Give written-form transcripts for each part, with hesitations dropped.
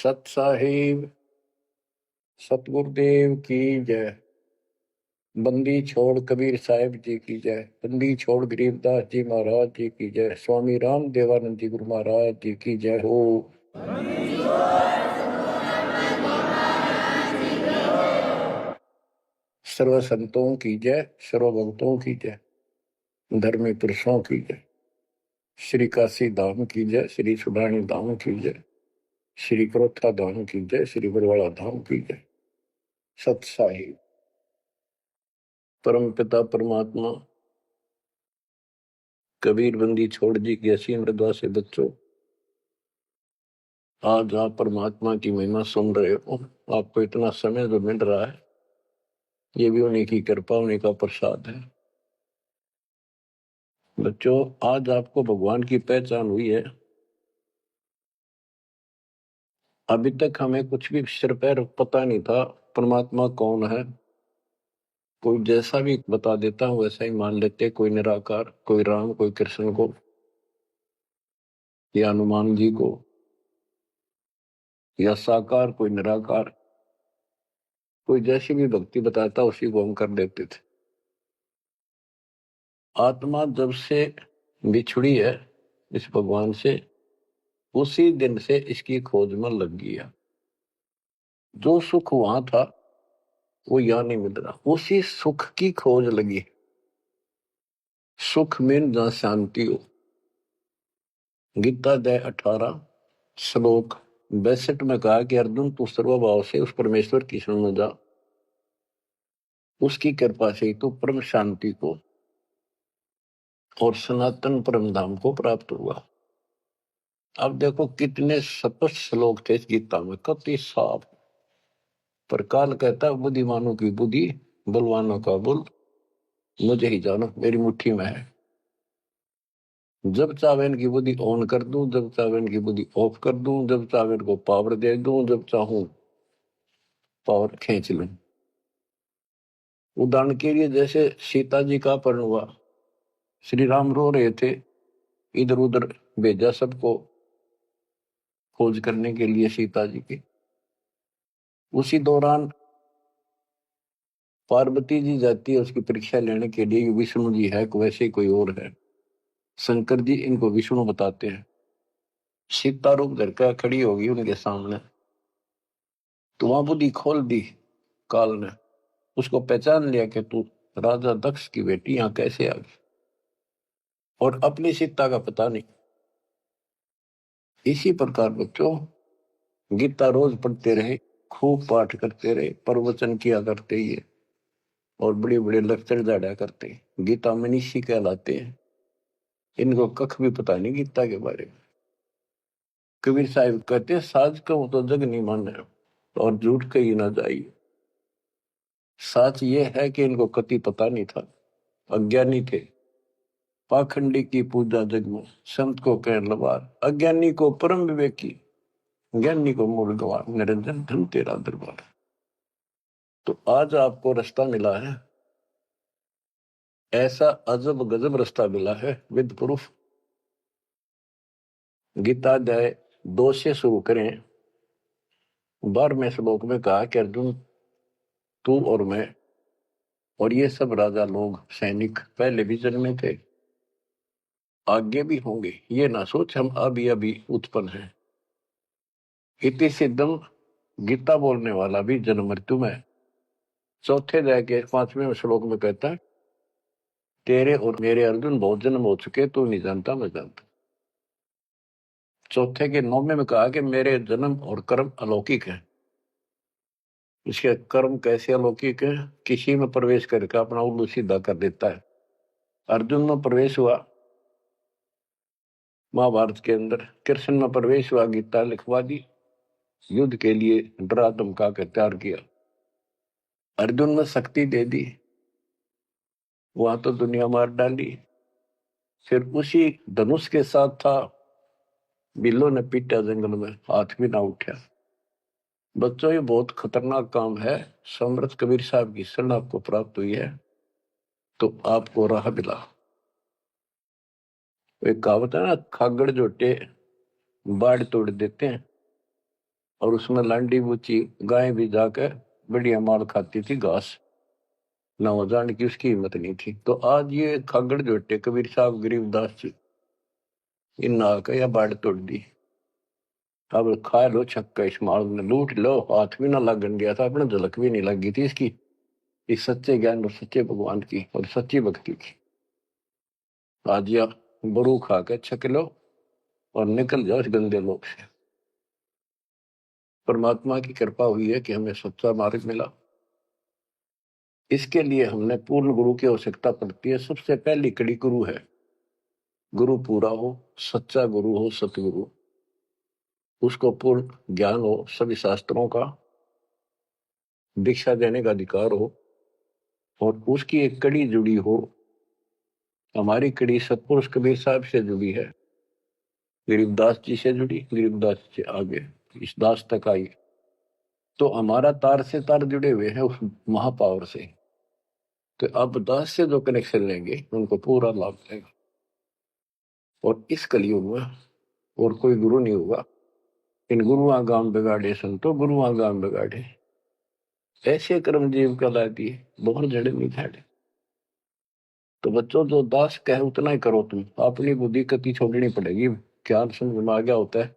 सत साहिब सतगुरुदेव की जय। बंदी छोड़ कबीर साहिब जी की जय। बंदी छोड़ गरीबदास जी महाराज जी की जय। स्वामी राम देवानंद जी गुरु महाराज जी की जय हो। सर्व संतों की जय, सर्व भक्तों की जय, धर्मी पुरुषों की जय। श्री काशी धाम की जय, श्री सुडानी धाम की जय, श्री क्रोथा धाम की जय, श्री बरवाड़ा धाम की जय। सत साहिब परम पिता परमात्मा कबीर बंदी छोड़ जी की असीम मृदा से बच्चों, आज आप परमात्मा की महिमा सुन रहे हो। आपको इतना समय जो मिल रहा है, ये भी उन्हीं की कृपा, उन्हीं का प्रसाद है। बच्चों, आज आपको भगवान की पहचान हुई है। अभी तक हमें कुछ भी सिर पैर पता नहीं था परमात्मा कौन है। कोई जैसा भी बता देता हूँ वैसा ही मान लेते, कोई निराकार, कोई राम, कोई कृष्ण को या हनुमान जी को, या साकार कोई निराकार, कोई जैसी भी भक्ति बताता उसी को हम कर देते थे। आत्मा जब से बिछुड़ी है इस भगवान से, उसी दिन से इसकी खोज में लग गया। जो सुख वहां था वो यहां नहीं मिल रहा, उसी सुख की खोज लगी। सुख में जहां शांति हो। गीता अध्याय 18 श्लोक 62 में कहा कि अर्जुन, तू सर्वभाव से उस परमेश्वर की शरण में जा, उसकी कृपा से तू परम शांति को और सनातन परम धाम को प्राप्त हुआ। अब देखो कितने स्पष्ट श्लोक थे इस गीता में, कति साफ। पर काल कहता है बुद्धिमानों की बुद्धि, बलवानों का बल मुझे ही जानो, मेरी मुट्ठी में है। जब चाहे इनकी बुद्धि ऑन कर दूं, जब चाहे इनकी बुद्धि ऑफ कर दूं, जब चाहे इनको पावर दे दूं, जब चाहूं पावर खींच लूं। उदाहरण के लिए जैसे सीता जी का अपहरण हुआ, श्री राम रो रहे थे, इधर उधर भेजा सबको खोज करने के लिए सीता जी की। उसी दौरान पार्वती जी जाती है उसकी परीक्षा लेने के लिए, विष्णु जी है वैसे कोई और है। शंकर जी इनको विष्णु बताते हैं। सीता रूप धर कर खड़ी होगी उनके सामने, तो वहां बुद्धि खोल दी काल ने, उसको पहचान लिया कि तू राजा दक्ष की बेटी यहां कैसे आ गई, और अपनी सीता का पता नहीं। इसी प्रकार बच्चों, गीता रोज पढ़ते रहे, खूब पाठ करते रहे, प्रवचन किया करते ही, और बड़े बड़े लेक्चर झाड़ा करते। गीता मनीषी कहलाते हैं। इनको कख भी पता नहीं गीता के बारे में। कबीर साहिब कहते, साज कहूं तो जग नहीं माने और झूठ कही ना जाइए। सच ये है कि इनको कति पता नहीं था, अज्ञानी थे। पाखंडी की पूजा जग में, संत को कह लबार, अज्ञानी को परम विवेकी, ज्ञानी को मूल गवार, निरंजन धन तेरा दरबार। तो आज आपको रास्ता मिला है, ऐसा अजब गजब रास्ता मिला है विद प्रूफ। गीता अध्याय 2 से शुरू करें। 12वें श्लोक में कहा कि अर्जुन, तू और मैं और ये सब राजा लोग, सैनिक पहले भी जन्मे थे, आगे भी होंगे। ये ना सोच हम अभी अभी उत्पन्न हैं। इति सिद्धम, गीता बोलने वाला भी जन्म मृत्यु में। चौथे अध्याय के 5वें श्लोक में कहता है, तेरे और मेरे अर्जुन बहुत जन्म हो चुके, तू नहीं जानता मैं जानता। चौथे के 9वें में कहा कि मेरे जन्म और कर्म अलौकिक है। इसके कर्म कैसे अलौकिक है? किसी में प्रवेश करके अपना उल्लू सीधा कर देता है। अर्जुन में प्रवेश हुआ महाभारत के अंदर, कृष्ण में प्रवेश हुआ, गीता लिखवा दी, युद्ध के लिए डरा धमका कर तैयार किया। अर्जुन में शक्ति दे दी, वहां तो दुनिया मार डाली। फिर उसी धनुष के साथ था, बिल्लो ने पीटा जंगल में, हाथ भी ना उठा। बच्चों, ये बहुत खतरनाक काम है। समर्थ कबीर साहब की शरण आपको प्राप्त हुई है तो आपको राह मिला। एक कहावत है ना, खागड़ जोटे बाढ़ तोड़ देते हैं। और उसमें लांडी बूची गाय भी जाकर बढ़िया माल खाती थी घास, ना वो जान की उसकी हिम्मत नहीं थी। तो आज ये खागड़ जोटे कबीर साहब गरीबदास जी इन नाक या बाढ़ तोड़ दी। अब खा लो छक्का, इस माल ने लूट लो, हाथ भी ना लगन गया था, अपने झलक भी नहीं लगी थी इसकी, इस सच्चे ज्ञान और सच्चे भगवान की और सच्ची भक्ति की। आज या बरू खा के छक लो और निकल जाओ इस गंदे लोग से। परमात्मा की कृपा हुई है कि हमें सच्चा मार्ग मिला। इसके लिए हमने पूर्ण गुरु की आवश्यकता पड़ती है। सबसे पहली कड़ी गुरु है। गुरु पूरा हो, सच्चा गुरु हो, सतगुरु, उसको पूर्ण ज्ञान हो, सभी शास्त्रों का दीक्षा देने का अधिकार हो, और उसकी एक कड़ी जुड़ी हो। हमारी कड़ी सतपुरुष कबीर साहब से जुड़ी है, गरीबदास जी से जुड़ी, गरीबदास से आगे इस दास तक आई। तो हमारा तार से तार जुड़े हुए हैं उस महापावर से। तो अब दास से जो कनेक्शन लेंगे उनको पूरा लाभ मिलेगा। और इस कलयुग में और कोई गुरु नहीं होगा। इन गुरुआ गांव बिगाड़े संतो गुरुआ गांव बिगाड़े, ऐसे कर्म जीव कहला दिए, बहुत जड़े नहीं झाड़े। तो बच्चों जो दास कहे उतना ही करो, तुम अपनी बुद्धि कति छोड़नी पड़ेगी। क्या समझ में आ गया होता है,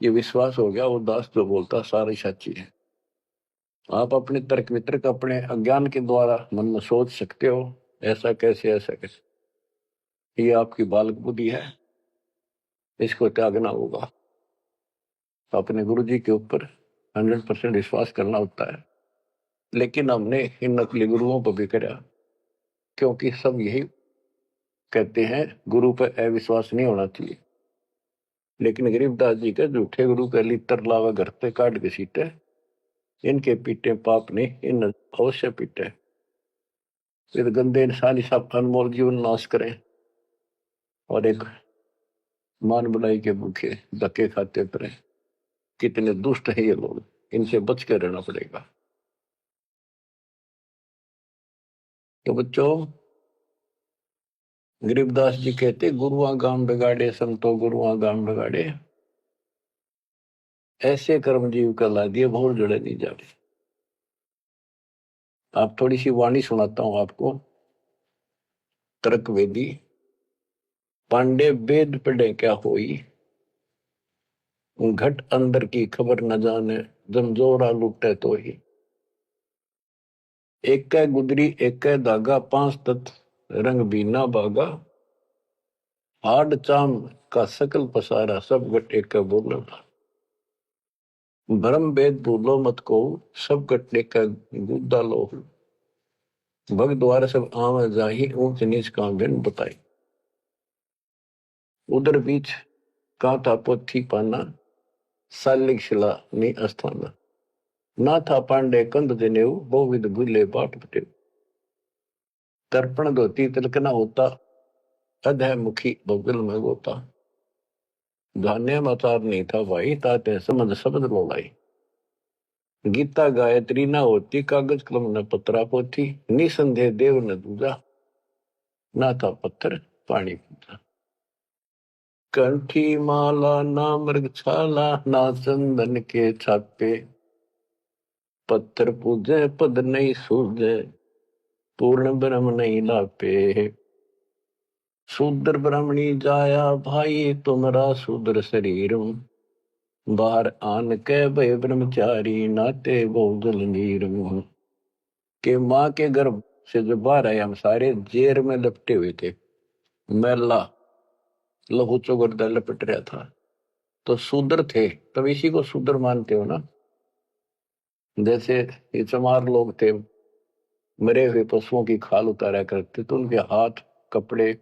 ये विश्वास हो गया, वो दास जो बोलता सारी सच्ची है। आप अपने तर्क वितर्क अपने अज्ञान के द्वारा मन में सोच सकते हो, ऐसा कैसे ऐसा कैसे, ये आपकी बालक बुद्धि है, इसको त्यागना होगा। अपने गुरु जी के ऊपर 100% विश्वास करना होता है। लेकिन हमने इन नकली गुरुओं को भी करा, क्योंकि सब यही कहते हैं गुरु पर अविश्वास नहीं होना चाहिए। लेकिन गरीबदास जी के झूठे गुरु का लितर लावा घर पे काट के सीटे, इनके पीटे पाप ने इन अवश्य पीटे। फिर गंदे इंसान सब अनमोल जीवन नाश करें और एक मान बनाई के भूखे धक्के खाते फिरे। कितने दुष्ट है ये लोग, इनसे बच कर रहना पड़ेगा। तो बच्चों, गरीबदास जी कहते गुरुआ गांव बिगाड़े संतो गुरुआ गांव बिगाड़े, ऐसे कर्म जीव कहला दिए बहुत जड़े नहीं जाते। आप थोड़ी सी वाणी सुनाता हूं आपको। तर्क वेदी, पांडे वेद पढ़े क्या होई, घट अंदर की खबर न जाने, जमजोरा लुटे तो ही। एक कै गुदरी एक कै धागा, पांच तत्व रंग बीना बागा, हाड चाम का सकल पसारा, सब गट एक बोलो। भरम वेद भूलो मत को, सब गट एक गुद्दा लो। भग द्वार सब आव जाही, ऊंच नीच का बिन बताई। उधर बीच का था पोथी पाना, सालिक शिला नी अस्थाना। ना था पांडे कंद जनेऊ, बहुविध भूले बाट बटे। तर्पण धोती तिलकना होता, अधय मुखी बगल में गोता। धान्य मचार नहीं था भाई, ताते समझ शब्द लोलाई। गीता गायत्री ना होती, कागज कलम न पत्रा पोथी। निसंदेह देव न दूजा, ना था पत्थर पानी पूजा। कंठी माला ना मृगछाला, ना चंदन के छापे। पत्थर पूजे पद नहीं सूझे, पूर्ण ब्रह्म नहीं लापे। शूद्र ब्राह्मणी जाया भाई, तुम्हारा शूद्र शरीर। बाहर आन के भय ब्रह्मचारी, नाते बहु नीर। के माँ के गर्भ से जो बाहर आए, हम सारे जेर में लपटे हुए थे, मैला लहू चौगर्दा लपट रहा था। तो शूद्र थे, तब इसी को शूद्र मानते हो ना। जैसे ये चमार लोग थे, मरे हुए पशुओं की खाल उतारा करते, तो उनके हाथ कपड़े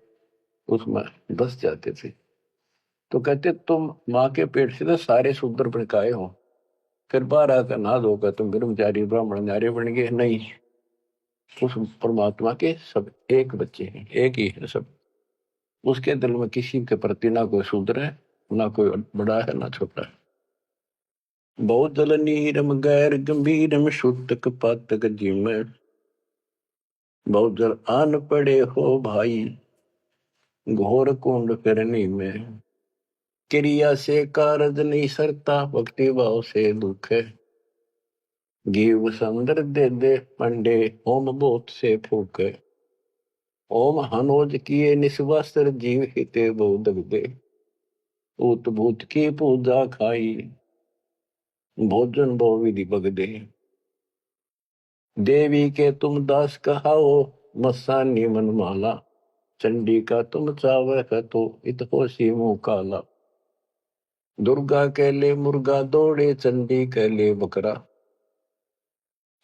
उसमें धस जाते थे। तो कहते तुम माँ के पेट से तो सारे शूद्र बन के आए हो, फिर बाहर आकर नहा धोकर तुम ब्रह्मचारी ब्राह्मण नारे बन गए। नहीं, उस परमात्मा के सब एक बच्चे हैं, एक ही है सब। उसके दिल में किसी के प्रति ना कोई शूद्र है, ना कोई बड़ा है, ना छोटा है। बहुत जल नीरम गैर गंभीरम, शुद्धक पातक जिम। बहुत जल आन पड़े हो भाई, घोर कुंड करनी में। क्रिया से कारज नहीं सरता, भक्ति भाव से दुख है। जीव संदर दे दे पंडे, होम बोत से फूक है। ओम हनोज किए निस्वास्त्र, जीव हिते बहुत दे। ऊत भूत की पूजा खाई, भोजन भो विधि बगदे। देवी के तुम दास कहाओ, मस्तानी मन माला। चंडी का तुम चावर है तो, इत होशी मुंह काला। दुर्गा के ले मुर्गा दौड़े, चंडी के ले बकरा।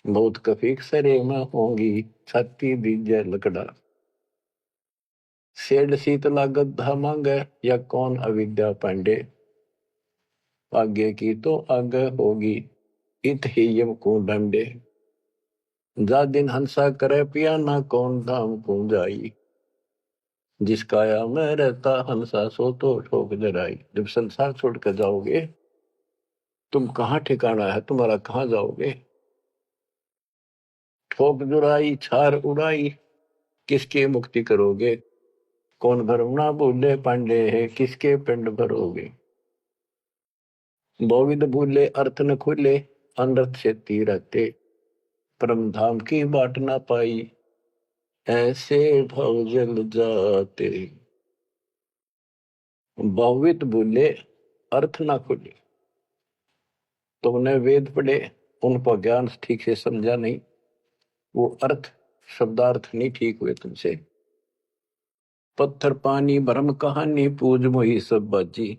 बहुत कफीक सरे में होंगी, छाती दीजे लकड़ा। सेठ शीतला गद्दा मांगे, या कौन अविद्या पांडे। आगे की तो आगे होगी, इत ही यम को डंडे। जा दिन हंसा करे पिया, ना कौन धाम को जाई। जिस काया में रहता हंसा, सो तो ठोक जराई। जब संसार छोड़ कर जाओगे, तुम कहाँ ठिकाना है तुम्हारा, कहाँ जाओगे। ठोक जुराई छार उड़ाई, किसकी मुक्ति करोगे। कौन भरम ना भूले पांडे है, किसके पिंड भरोगे। बहुविध भूले अर्थ न खुले, अनर्थ से रहते। परम धाम की बाट ना पाई, ऐसे भव जल जाते। बहुविध भूले अर्थ ना खुले, तुमने वेद पढ़े, उनको ज्ञान ठीक से समझा नहीं, वो अर्थ शब्दार्थ नहीं ठीक हुए तुमसे। पत्थर पानी भरम कहानी, पूज मोही सब बाजी।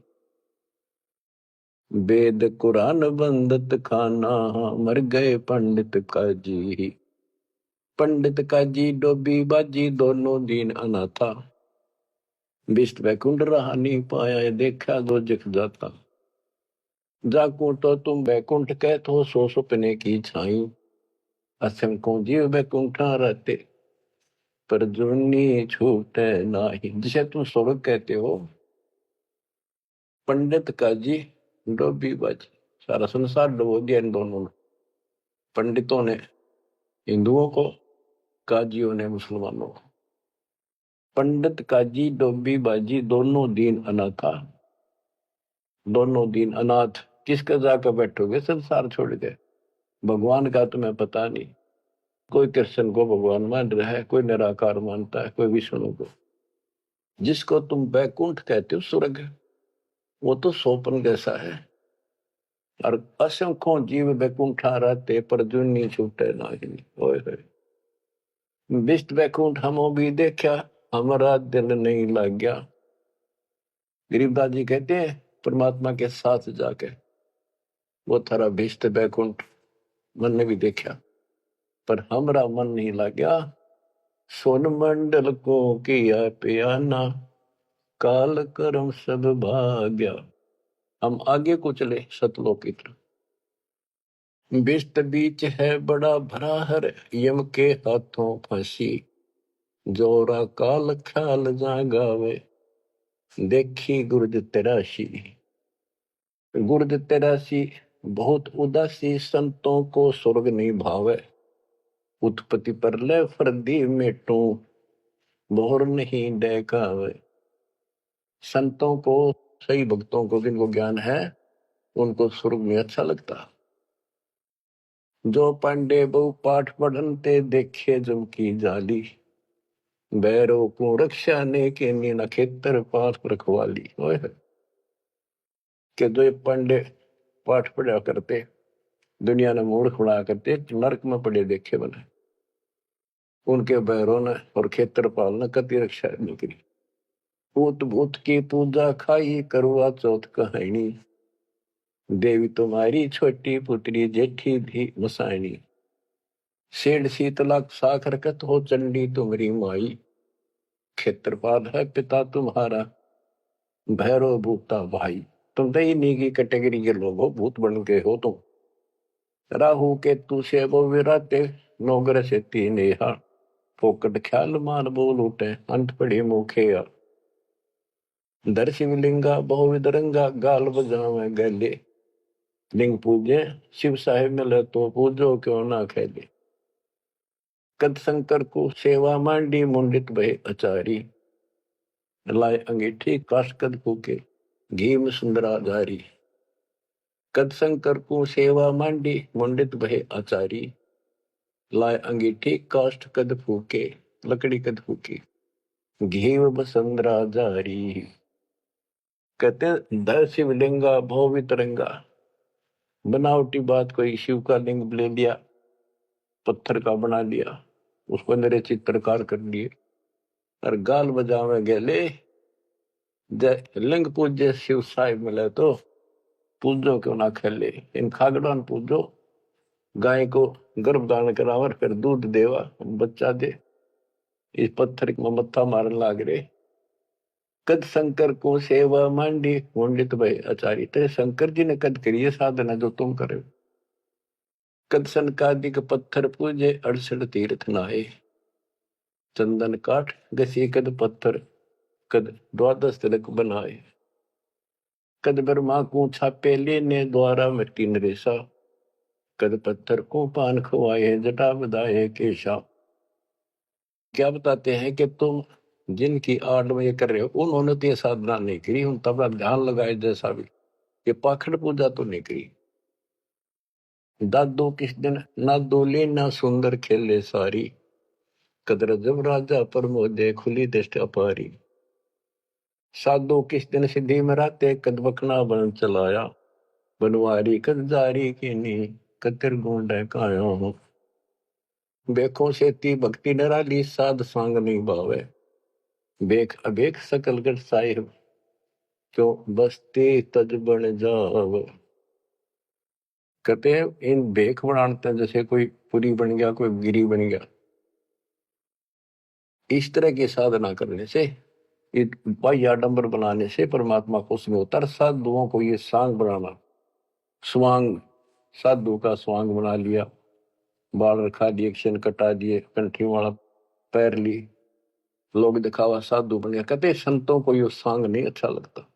वेद कुरान बंदत खाना, मर गए पंडित काजी। पंडित काजी डोबी बाजी, दोनों दीन अनाथा। विष्ट वैकुंठ रहा नहीं पाया, देखा दो जख जाता। जाकू तो तुम वैकुंठ कहतो, सो सुपने की छाई। असंख्यों जीव वैकुंठा रहते, पर जुनी छूटे नाही। जिसे तुम स्वर्ग कहते हो, पंडित काजी डोबी बाजी, सारा संसार डुबो दिया इन दोनों ने। पंडितों ने हिंदुओं को, काजियों ने मुसलमानों को। पंडित काजी डोबी बाजी, दोनों दीन अनाथा। दोनों दीन अनाथ, किसका जाकर बैठोगे संसार छोड़ के। भगवान का तुम्हें पता नहीं। कोई कृष्ण को भगवान मान रहा है, कोई निराकार मानता है, कोई विष्णु को। जिसको तुम बैकुंठ कहते हो स्वर्ग, वो तो सोपन जैसा है। और असंख्यों जीव बैकुंठा रहते, पर जुनी छूटे नाही। ओए होए, विष्ट बैकुंठ हमो भी देखा, हमारा दिल नहीं लग गया। गरीबदास जी कहते हैं, परमात्मा के साथ जाके वो थारा भीष्ट बैकुंठ मन ने भी देखा, पर हमारा मन नहीं लग गया। सोन मंडल को किया पियाना, काल कर्म सब भाग्या। हम आगे को चले सतलोक की तरफ। बिस्त बीच है बड़ा भरा हर, यम के हाथों फांसी। जोरा काल ख्याल जागावे, देखी गुर्द तेराशी। गुर्द तेरासी, बहुत उदासी, संतों को स्वर्ग नहीं भावे। उत्पत्ति पर ले फर्दी मेटू, बोर नहीं देखावे। संतों को, सही भक्तों को, जिनको ज्ञान है, उनको स्वर्ग में अच्छा लगता। जो पांडे बहु पाठ पढ़नते, देखे जम की जाली। बैरों को रक्षा ने के नीना, खेतर पास रखवाली। के जो पांडे पाठ पढ़ा करते, दुनिया ने मूर्ख बना करते, नरक में पड़े देखे बने। उनके बैरों ने और खेत्रपाल ने कति रक्षा नहीं करी। पूत भूत की पूजा खाई, करवा चौथ कहानी। देवी तुम्हारी छोटी पुत्री, जेठी भी मसायनी। सेठ शीतला साखर कत हो, चंडी तुम्हारी माई। क्षेत्रपाल है पिता तुम्हारा, भैरव भूता भाई। तुम तो इन्हीं की कैटेगरी के लोग हो, भूत बन के हो तुम। राहु के तू से वो विराते, नौगर से तीन हा। फोकट ख्याल मान बोल उठे, अंत पड़ी मुखे। दर शिवलिंगा बहुविध रंगा, गाल बजावे गले। लिंग पूजे शिव साहेब मिले तो, पूजो क्यों ना खेले। कद शंकर को सेवा मांडी, मुंडित भय अचारी। लाए अंगीठी काश कद फूके, घीम सुंदराधारी। कद शंकर को सेवा मांडी, मुंडित भय आचारी। लाए अंगीठी काष्ठ कद फूके, लकड़ी कद फूकी। घीव बसंदराधारी। कहते दर शिवलिंगा भव वितरंगा। बनावटी बात कोई शिव का लिंग ले लिया, पत्थर का बना लिया, उसको मेरे चित्रकार कर लिए और गाल बजावे गेले। लिंग पूज्य शिव साहिब मिले तो पूजो क्यों ना खेले। इन खागड़ान पूजो, गाय को गर्भदान करावर, फिर दूध देवा, बच्चा दे। इस पत्थर में मत्था मारन लाग रे। कद शंकर को सेवा मांडी, मुंडित भय आचारी। तेरे शंकर जी ने कद करिए साधना जो तुम करे। कद सनकादिक पत्थर पूजे, 68 तीर्थ नहाए। चंदन काठ घसी कद पत्थर, कद 12 तिलक बनाए। कद ब्रह्मा को छापे लेने, द्वारा मिट्टी नरेसा। कद पत्थर को पान खवाए, जटा बधाए केशा। क्या बताते हैं कि तुम जिनकी आड़ में ये कर रहे हो, उन्होंने तो ये साधना नहीं करी, उन तब ध्यान लगाए जैसा भी, ये पाखंड पूजा तो नहीं करी। दादो किस दिन ना दोले ना सुंदर खेले सारी। कदर जब राजा प्रमोदे, खुली दृष्टि अपारी। साधो किस दिन सिद्धि में राते, कद बखना बन चलाया। बनवारी कद जारी की नी, कतिर गुंड काया हूँ। बेखों से ती भक्ति नराली, साध सांग नहीं भावे। बेख अबेख सकल कर साहिब, क्यों बसते तज बन जाव। कहते हैं इन बेख बनाते हैं जैसे कोई पुरी बन गया, कोई गिरी बन गया। इस तरह की साधना करने से, बाह्य आडंबर बनाने से परमात्मा खुश नहीं होता। साधुओं को ये सांग बनाना, स्वांग, साधु का स्वांग बना लिया, बाल रखा दिए, क्षण कटा दिए, कंठी वाला पैर ली, लोग दिखावा साधु बन गया। कहते संतों को ये सांग नहीं अच्छा लगता।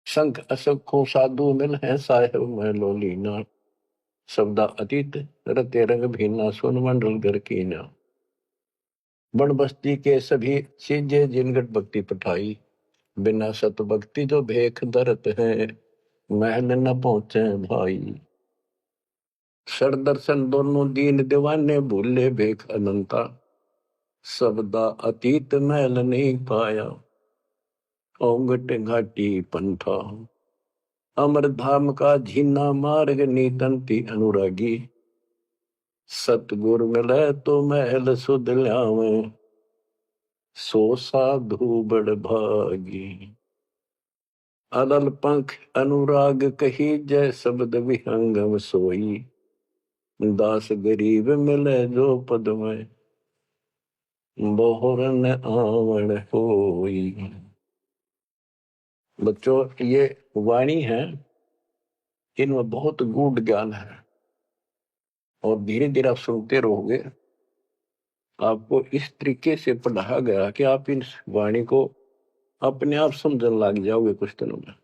शंख असंख्यों साधु मिल है, साहेब मैं लोलीना। शब्दा अतीत रते रंग भीना, सुन मंडल घर कीना। बन बस्ती के सभी चीजें जिनगट भक्ति पठाई। बिना सत भक्ति जो भेख दरत है, महल न पहुंचे भाई। सर दर्शन दोनों दीन दीवाने, भूले भेख अनंता। सबदा अतीत महल नहीं पाया, ओंगट घाटी पंथा। अमर धाम का झीना मार्ग, नीतंती अनुरागी। सतगुर मिले तो महल सुध ल्यावे, सो साधु बड़ भागी। अलल पंख अनुराग कही, जय शब्द विहंगम सोई। दास गरीब मिले जो पद में, बोहर न आवण होई। बच्चों ये वाणी है, इनमें बहुत गूढ़ ज्ञान है और धीरे धीरे आप सुनते रहोगे। आपको इस तरीके से पढ़ाया गया कि आप इन वाणी को अपने आप समझने लग जाओगे कुछ दिनों में।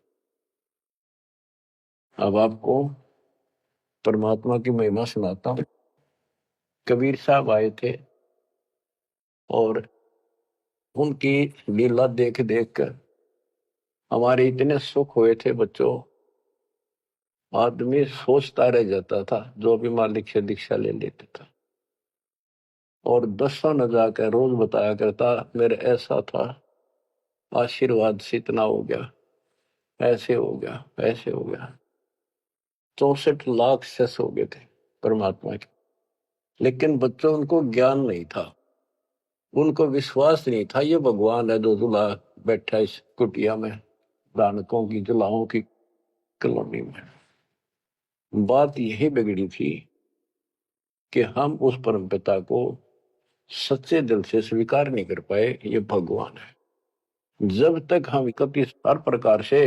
अब आपको परमात्मा की महिमा सुनाता हूं। कबीर साहब आए थे और उनकी लीला देख देख कर हमारे इतने सुख हुए थे बच्चों। आदमी सोचता रह जाता था जो भी मालिक से दीक्षा ले लेता था, और 10 न जाकर रोज बताया करता मेरे ऐसा था, आशीर्वाद से इतना हो गया, ऐसे हो गया, ऐसे हो गया। 64 लाख सेस हो गए थे परमात्मा के। लेकिन बच्चों उनको ज्ञान नहीं था, उनको विश्वास नहीं था ये भगवान है जो जुला बैठा इस कुटिया में, दानकों की जुलाओं की कॉलोनी में। बात यही बिगड़ी थी कि हम उस परम पिता को सच्चे दिल से स्वीकार नहीं कर पाए, ये भगवान है। जब तक हम इकतीस हर प्रकार से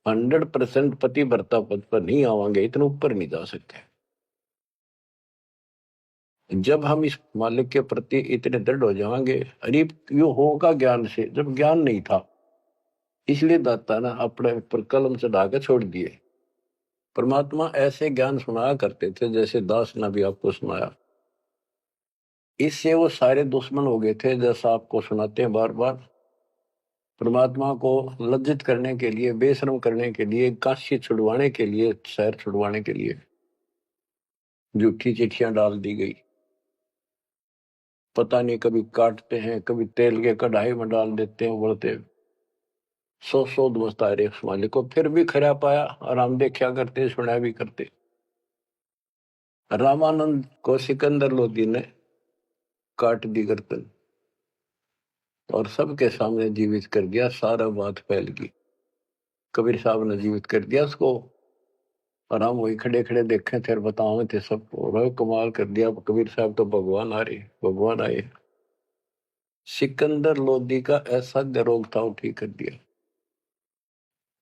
100% पतिव्रता पद पर नहीं आवांगे, इतने ऊपर नहीं जा सकते। जब हम इस मालिक के प्रति इतने दृढ़ हो जाएंगे, अरे यो होगा ज्ञान से, जब ज्ञान नहीं था इसलिए दाता ना अपने ऊपर कलम चढ़ा के छोड़ दिए। परमात्मा ऐसे ज्ञान सुनाया करते थे जैसे दास ने भी आपको सुनाया। इससे वो सारे दुश्मन हो गए थे, जैसा आपको सुनाते हैं बार बार। परमात्मा को लज्जित करने के लिए, बेशर्म करने के लिए, काशी छुड़वाने के लिए, शहर छुड़वाने के लिए झूठी चिट्ठियां डाल दी गई। पता नहीं, कभी काटते हैं, कभी तेल के कढ़ाई में डाल देते हैं उबलते। सौ दोस्त आए उस मालिक को, फिर भी खरा पाया और हम देखा करते, सुना भी करते। रामानंद को सिकंदर लोधी ने काट दी गर्दन और सबके सामने जीवित कर दिया। सारा बात फैल गई। कबीर साहब ने जीवित कर दिया उसको और हम वही खड़े खड़े देखे थे और बताओ थे सबको। कमाल कर दिया, कबीर साहब तो भगवान आ रहे, भगवान आए। सिकंदर लोधी का ऐसा रोग था, वो ठीक कर दिया।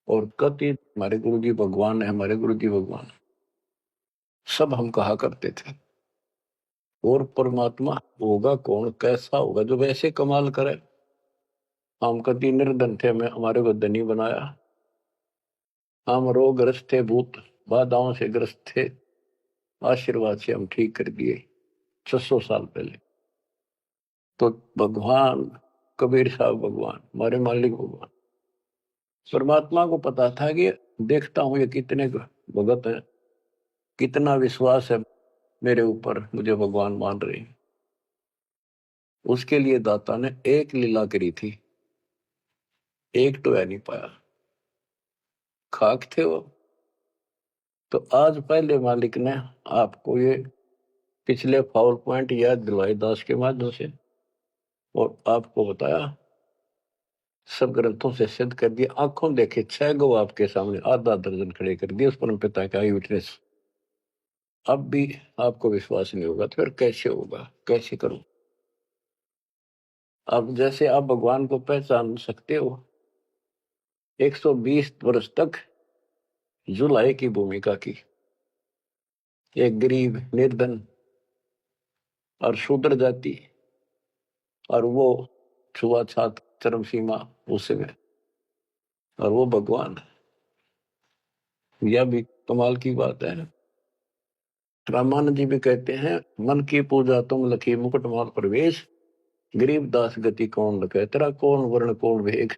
और कति हमारे गुरु जी भगवान है, हमारे गुरु जी भगवान, सब हम कहा करते थे। और परमात्मा होगा कौन, कैसा होगा जो वैसे कमाल करे। हम कति निर्धन थे, हमें हमारे को धनी बनाया। हम रोगग्रस्त थे, भूत बाधाओं से ग्रस्त थे, आशीर्वाद से हम ठीक कर दिए 600 साल पहले। तो भगवान कबीर साहब भगवान, हमारे मालिक भगवान। परमात्मा को पता था कि देखता हूं ये कितने भगत हैं, कितना विश्वास है मेरे ऊपर, मुझे भगवान मान रहे हैं। उसके लिए दाता ने एक लीला करी थी, एक तो नहीं पाया, खाक थे वो। तो आज पहले मालिक ने आपको ये पिछले फाउल पॉइंट याद दिलवाए दास के माध्यम से, और आपको बताया, सब ग्रंथों से सिद्ध कर दिया। आंखों देखे 6 गो आपके सामने, आधा दर्जन खड़े कर दिए उस परम पिता का विटनेस। अब भी आपको विश्वास नहीं होगा तो फिर कैसे होगा, कैसे करूं। अब जैसे आप भगवान को पहचान सकते हो, 120 वर्ष तक जुलाई की भूमिका की, एक गरीब निर्धन और शूद्र जाति, और वो छुआछात चरम सीमा उसमें, और वो भगवान। यह भी कमाल की बात है। रामानंद जी भी कहते हैं, मन की पूजा तुम लखी मुकुटमाल प्रवेश, गरीब दास गति कौन लखे, तेरा कौन वर्ण कौन वेग।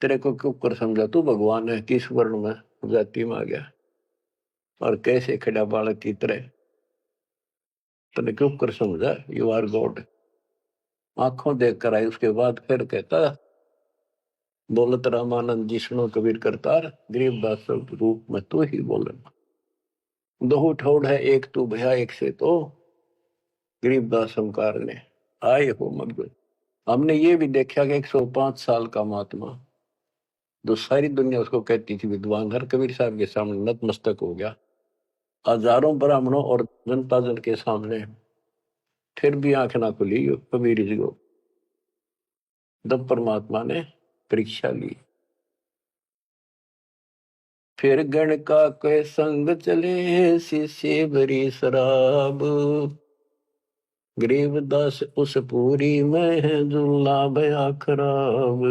तेरे को क्यों कर समझा तू भगवान है, किस वर्ण में जाति में आ गया और कैसे खड़ा बालक की तरह, तने क्यों कर समझा, यू आर गॉड। आंखों देख कर आई। उसके बाद फिर कहता, बोलत रामानंद जी सुनो कबीर करतार, गरीब दास रूप में तू ही बोले। दो ठोड़ है एक तू भया एक से, तो गरीब दास हमकार ने आए हो मग। हमने ये भी देखा कि 105 साल का महात्मा, जो सारी दुनिया उसको कहती थी विद्वान, हर कबीर साहब के सामने नतमस्तक हो गया। हजारों ब्राह्मणों और जनता जन के सामने फिर भी आंख ना खुली कबीर जी को। तब परमात्मा ने परीक्षा ली। फिर गण का के संग चले, शीशे भरी शराब, गरीबदास उस पूरी में है जुल्ला भया खराब।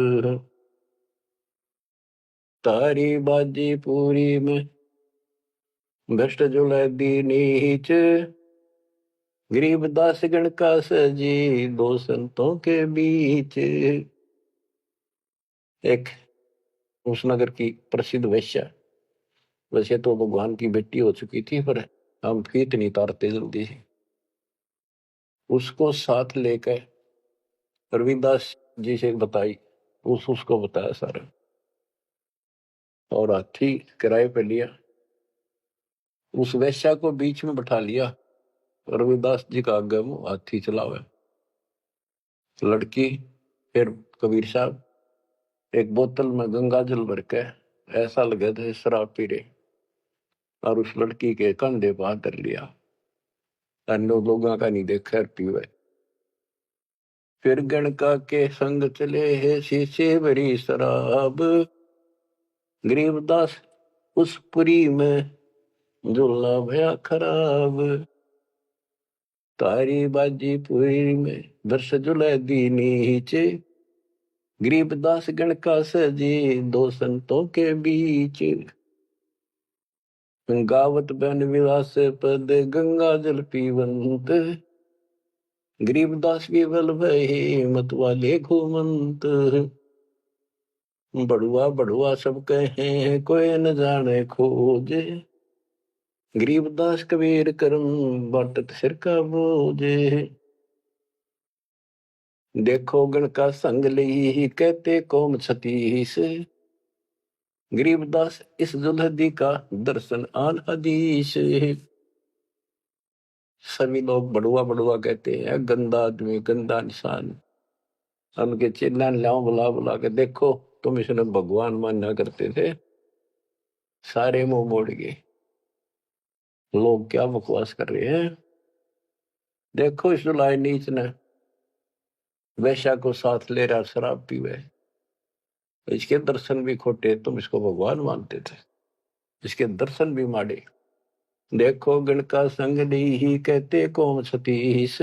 तारी बाजी पूरी में भ्रष्ट जुलै दी नीच, गरीबदास गण का सजी दो संतों के बीच। एक उस नगर की प्रसिद्ध वेश्या, वैसे तो भगवान की बेटी हो चुकी थी, पर हम फीत नहीं तारते जल्दी, उसको साथ लेकर रविदास जी से बताई, उसको बताया सारा, और हाथी किराए पे लिया, उस वेश्या को बीच में बैठा लिया, रविदास जी का आगे मुंह हाथी चलावे। लड़की फिर कबीर साहब एक बोतल में गंगा जल भर के ऐसा लगे थे शराब पी रहे, और उस लड़की के कंधे पर हाथ धर लिया, अन्य लोगों का नहीं देखा पीवे। फिर गणका के संग चले है शीशे भरी शराब, गरीबदास उस पुरी में जुल्ला भया खराब। तारी बाजी पुरी में दर्श जुले दी नीचे, गरीबदास गण का सजी दो संतों के बीच। गावत बन विलास पद गंगा जल पीवंत, गरीबदास विवल भय मत वाले घूमंत। बड़ुआ बड़ुआ सब कहे कोई न जाने खोजे, गरीबदास कबीर करम बाटत सिर का बोझे। देखो गण का संग ली कहते कौम छतीस, गरीबदास इस दुल्हदी का दर्शन आन हदीस। सभी लोग बड़ुआ बड़ुआ कहते हैं, गंदा आदमी गंदा इंसान। उनके चिल्लान लाओ बुला बुला के, देखो तुम इसने भगवान मानना करते थे, सारे मुंह मोड़ गए। लोग क्या बकवास कर रहे हैं। देखो इस जुलाई नीच ने वैश्या को साथ ले रहा शराब पीवे, इसके दर्शन भी खोटे, तुम इसको भगवान मानते थे, इसके दर्शन भी माड़े। देखो गण का संग ही कहते कौम सतीश,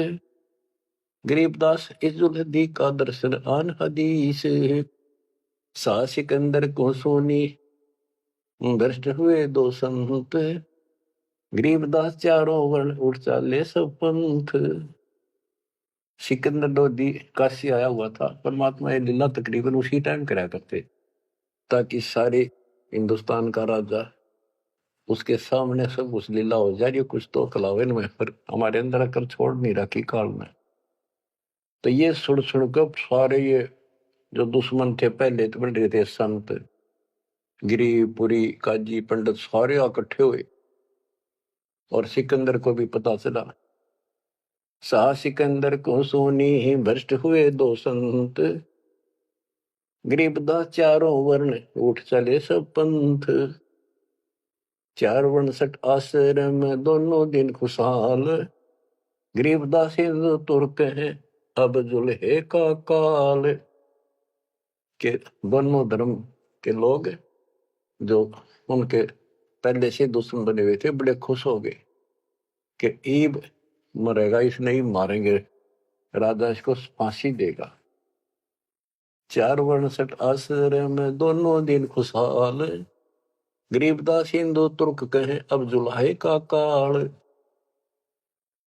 गरीबदास इस जुल्हदी का दर्शन आन हदीस। सा सिकंदर को सोनी भ्रष्ट हुए दो संत, गरीबदास चारों वर्ण उठ चाले सब पंथ। सिकंदर लोधी काशी आया हुआ था, परमात्मा ये लीला तकरीबन उसी टाइम कराया करते, ताकि सारे हिंदुस्तान का राजा उसके सामने सब उस लीला हो जाए। ये कुछ तो कलावन में पर हमारे अंदर अकल छोड़ नहीं रखी काल में। तो ये सुन सुनकर सारे ये जो दुश्मन थे पहले तो बन रहे थे, संत गिरी पुरी काजी पंडित सारे इकट्ठे हुए, और सिकंदर को भी पता चला। सा सिकंदर को सोनी भ्रष्ट हुए दो संत, गरीबदास चारों वर्ण उठ चले सब पंथ। चार वर्ण सठ आश्रम दोनों दिन खुशहाल, गरीबदास हिंदू तुर्क है अब जुल्हे का काल। के दोनों धर्म के लोग जो उनके पहले से दुश्मन बने हुए थे बड़े खुश हो गए कि ईब मरेगा, इसने ही मारेंगे, राजा इसको फांसी देगा। चार वर्ण सठ आश्रम दोनों दिन खुशहाल, गरीबदास हिंदू तुर्क कहे अब जुल्हे का काल।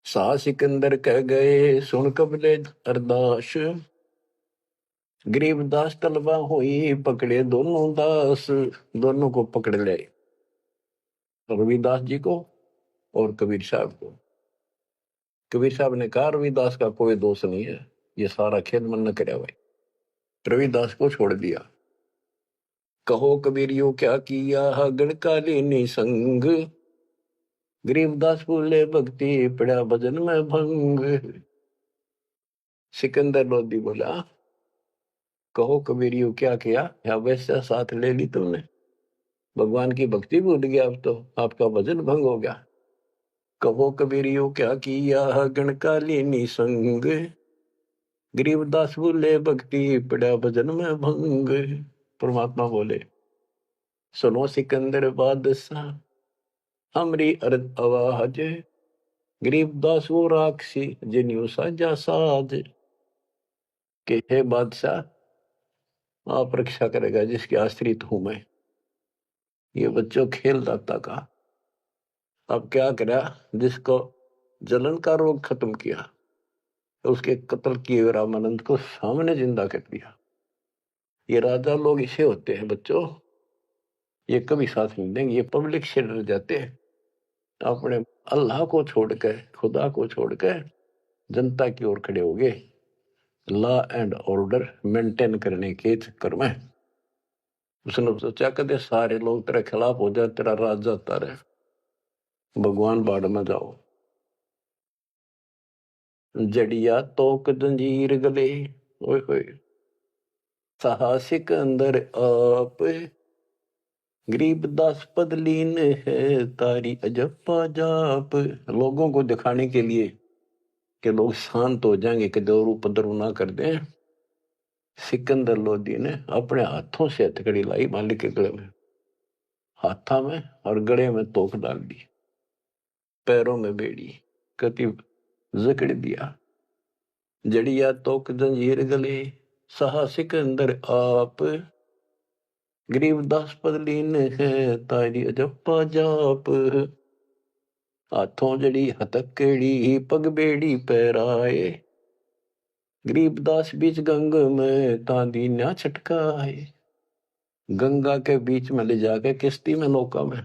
सा सिकंदर कह गए सुन कबले अरदास, गरीबदास तलबा हुई पकड़े दोनों दास। दोनों को पकड़ ले, रविदास जी को और कबीर साहब को। कबीर साहब ने कहा रविदास का कोई दोष नहीं है, ये सारा खेल मन न करे भाई। रविदास को छोड़ दिया। कहो कबीर यो क्या किया गणकालीनी संग, गरीबदास बोले भक्ति पड़ा भजन में भंग। सिकंदर लोधी बोला कहो कबीर यो क्या किया, या वैसा साथ ले ली तुमने, भगवान की भक्ति भूल गया, अब तो आपका भजन भंग हो गया। कहो कबीर यो क्या किया गणकालीनी संग, गरीबदास बोले भक्ति पड़ा भजन में भंग। परमात्मा बोले सुनो सिकंदर बादशाह हमरी अर्ज आवाज, गरीबदास वो राक्षसी जिन्यू साजा साज। के हे बादशाह आप रक्षा करेगा जिसके आश्रित हूं मैं। ये बच्चों खेल दाता का, अब क्या करा, जिसको जलन का रोग खत्म किया, उसके कत्ल किए रामानंद को सामने जिंदा कर दिया। ये राजा लोग इसे होते हैं बच्चों, ये कभी साथ नहीं देंगे, ये पब्लिक से डर जाते हैं। अपने अल्लाह को छोड़कर, खुदा को छोड़कर जनता की ओर खड़े हो गए, लॉ एंड ऑर्डर मेंटेन करने के चक्कर में। उसने सोचा कदे सारे लोग तेरे खिलाफ हो जाए, तेरा राज जाता रहे, भगवान बाढ़ में जाओ। जड़िया तोक जंजीर गले, ओए होए साहसिक अंदर आप, गरीबदास पदलीन है तारी अजप्पा जाप। लोगों को दिखाने के लिए कि लोग शांत हो जाएंगे, कि दौर उपद्रव ना कर दें, सिकंदर लोधी ने अपने हाथों से हथकड़ी लाई मालिक के गले में, हाथा में और गले में तोक डाल दी, पैरों में बेड़ी कति जकड़ दिया। जड़िया तोक जंजीर गले सहा सिकंदर आप, गरीबदास पदलीन है तारी अजप्पा जाप। हाथों जड़ी हथकड़ी पग बेड़ी पैराए, गरीबदास बीच गंग में तांदी ना छटकाए। गंगा के बीच में ले जाके किश्ती में नौका में,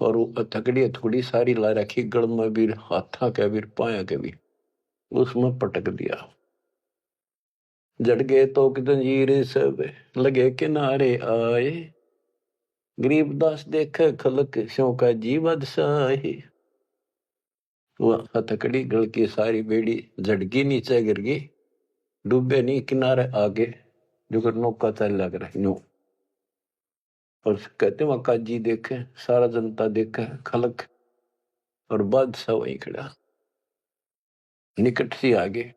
और वो हथकड़ी थोड़ी सारी ला रखी गड़ में भी, हाथा के भी, पाया के भी, उसमें पटक दिया। जड़ गए तो जंजीर सब लगे किनारे आए, गरीबदास देखे खलक स्यों का जीवद साहे। वो हथकड़ी गल की सारी बेड़ी झड़की नीचे गिर गई, डूबे नहीं, किनारे आगे जो नौका चल लग रहा यूं। और कहते वहां काजी देखे, सारा जनता देखे, खलक और बादशाह वहीं खड़ा, निकट सी आगे।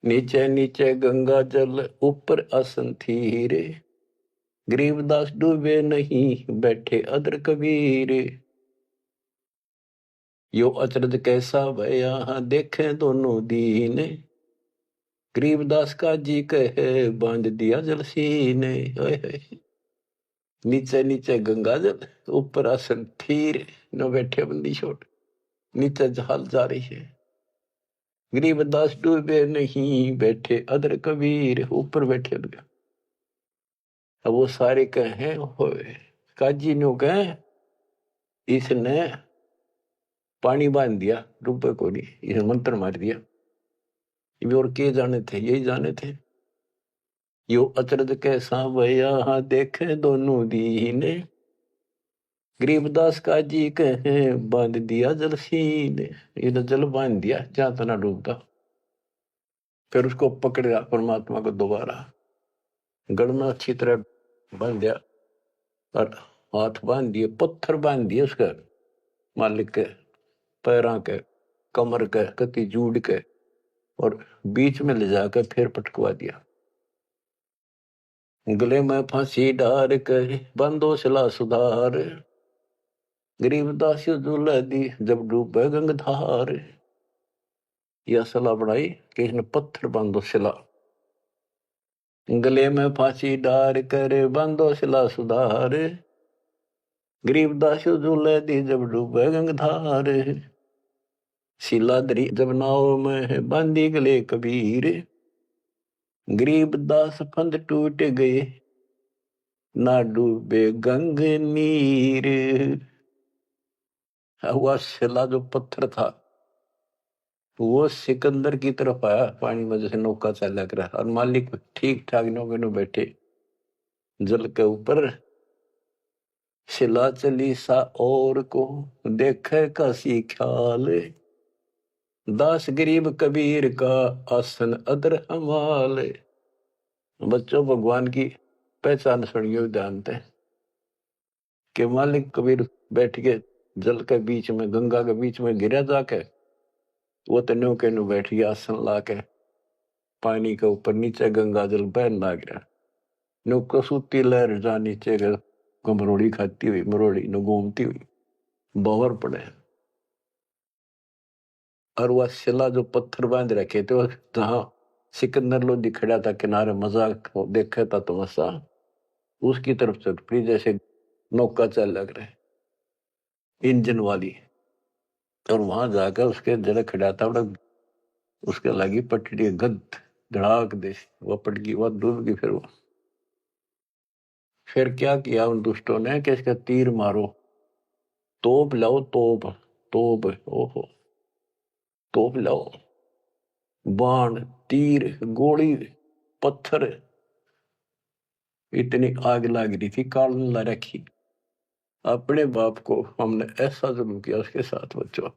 नीचे नीचे गंगा जल ऊपर आसन थी रे, गरीबदास डूबे नहीं बैठे अदर कबीर। यो अचरज कैसा भया देखे दोनों दीन, गरीबदास का जी कहे बांध दिया जल सीने। नीचे नीचे गंगा जल, ऊपर आसन थीर, न बैठे बंदी छोड़, नीचे जहाल जा रही है। गरीबदास डूबे नहीं बैठे अदर कबीर, ऊपर बैठे लगे। अब वो सारे कहे काजी ने कहे इसने पानी बांध दिया, डूबे को नहीं, इसने मंत्र मार दिया। और के जाने थे, यही जाने थे। यो अचरज कैसा भया देखे दोनों दीने, गरीबदास का जी कहे बांध दिया जल सीने। ये जल बांध दिया जहां तना डूबता। फिर उसको पकड़ा परमात्मा को दोबारा, गढ़ में अच्छी तरह बांध दिया, और हाथ बांध दिए, पत्थर बांध दिए उसका, मालिक के पैरों के, कमर के, कति जूड़ के, और बीच में ले जाकर फिर पटकवा दिया। गले में फांसी डार कर बंदो सिला सुधार, गरीबदास दूल्हा दी जब डूबे गंगधार। यह सलाह बढ़ाई कि इसने पत्थर बांधो सिला, गले में फांसी डार कर बांधो सिला सुधार, गरीबदास दूल्हा दी जब डूबे गंगधार। शिलादरी जब नाव में बांधी गले कबीर, गरीबदास फंद टूट गए ना डूबे गंग नीर। हुआ शिला जो पत्थर था वो सिकंदर की तरफ आया पानी में, जैसे नौका चला कर, और मालिक ठीक ठाक नौके में बैठे जल के ऊपर। शिला चली सा और को देखे का सी ख्याल, दास गरीब कबीर का आसन अदर हमाल। बच्चों, भगवान की पहचान सुनियो ध्यान से कि मालिक कबीर बैठ के जल के बीच में, गंगा के बीच में गिरा जाके, वो तो नौके नु बैठ गया आसन ला के, पानी के ऊपर नीचे गंगा जल बहन लाग रहा। नौका सूती लहर जा नीचे मरोड़ी खाती हुई, मरोड़ी न घूमती हुई बावर पड़े। और वह शिला जो पत्थर बांध रखे थे, जहां सिकंदर लोधी खड़ा था किनारे मजाक देखा था तमाशा, उसकी तरफ चल पड़ी, जैसे नौका चल लग रहे इंजन वाली। और वहां जाकर उसके जरा खड़ा था, उसके लगी पटड़ी गद धड़ाक दे, वह पट गई, वह डूब गई। फिर क्या किया उन दुष्टों ने कि इसका तीर मारो, तोप लाओ, तोप तोप, ओहो तोप लाओ, बाण, तीर, गोली, पत्थर, इतनी आग लग रही थी, काल ला रखी। अपने बाप को हमने ऐसा जुल्म किया उसके साथ बच्चों,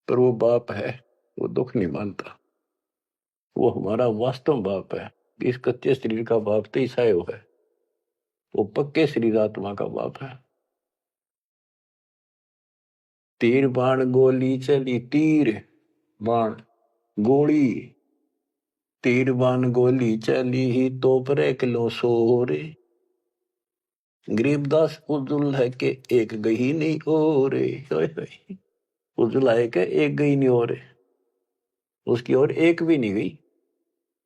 पर वो बाप है, वो दुख नहीं मानता। वो हमारा वास्तव बाप है। इस कच्चे शरीर का बाप तो ईसायो है, वो पक्के शरीर आत्मा का बाप है। तीर बाण गोली चली, तीर बाण गोली, तीर बाण गोली चली ही तो पर किलो सोरे, गरीबदास उजुल है के एक गई नहीं और, उजुल है के एक गई नहीं और, उसकी और एक भी नहीं गई।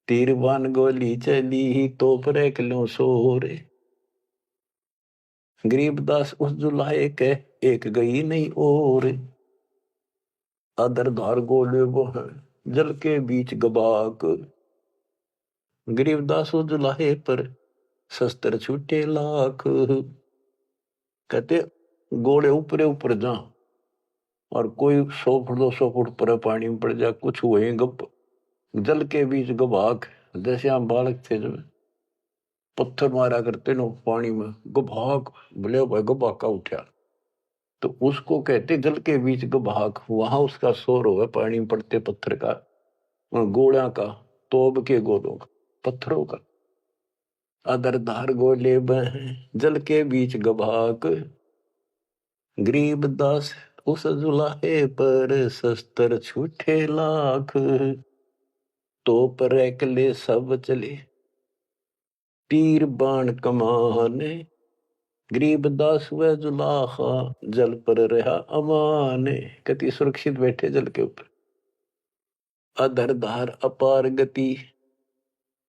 तीर बाण गोली चली ही तो पर किलो सोरे, गरीबदास उस जुलाए के एक गई नहीं और, अदर धार गोले वो है जल के बीच गबाक, गरीबदास उस जुलाहे पर शस्त्र छूटे लाख। कहते गोले ऊपरे ऊपर जा और कोई 100 फुट 200 फुट पर पानी में पड़ जा, कुछ हुए गप जल के बीच गवाक। जैसे हम बालक थे जब पत्थर मारा करते न पानी में, गभाक भले भाई गभाका उठा, तो उसको कहते जल के बीच गभाक। वहां उसका शोर होगा पानी में पड़ते पत्थर का, गोला का, तोब के गोलों का, पत्थरों का। अदर धार गोले बह जल के बीच गभाक, गरीब दास उस जुलाहे पर शस्त्र छूटे लाख। तो पर एकले सब चले तीर बाण कमाने, गरीब दास व जुलाहा जल पर रहा अमाने। कति सुरक्षित बैठे जल के ऊपर। अधर धार अपार गति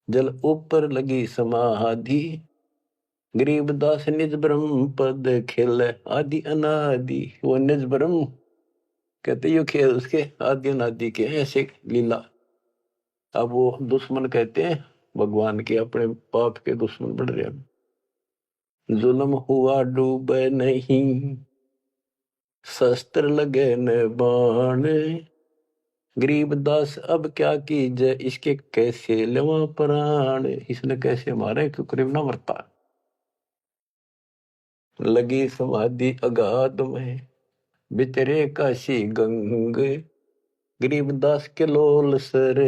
जल ऊपर लगी समाधि, गरीब दास निज ब्रह्म पद खेल आदि अनादि। वो निज ब्रह्म कहते यो खेल उसके आदि अनादि के ऐसे लीला। अब वो दुश्मन कहते हैं भगवान के, अपने पाप के दुश्मन बढ़ रहे हैं। जुल्म हुआ डूबे नहीं शस्त्र लगे न बाण, गरीब दास अब क्या कीजिए इसके कैसे लेवा प्राण। इसने कैसे मारे क्यों करीब ना मरता। लगी समाधि अगाध में बितरे काशी गंग, गरीब दास के लोल सर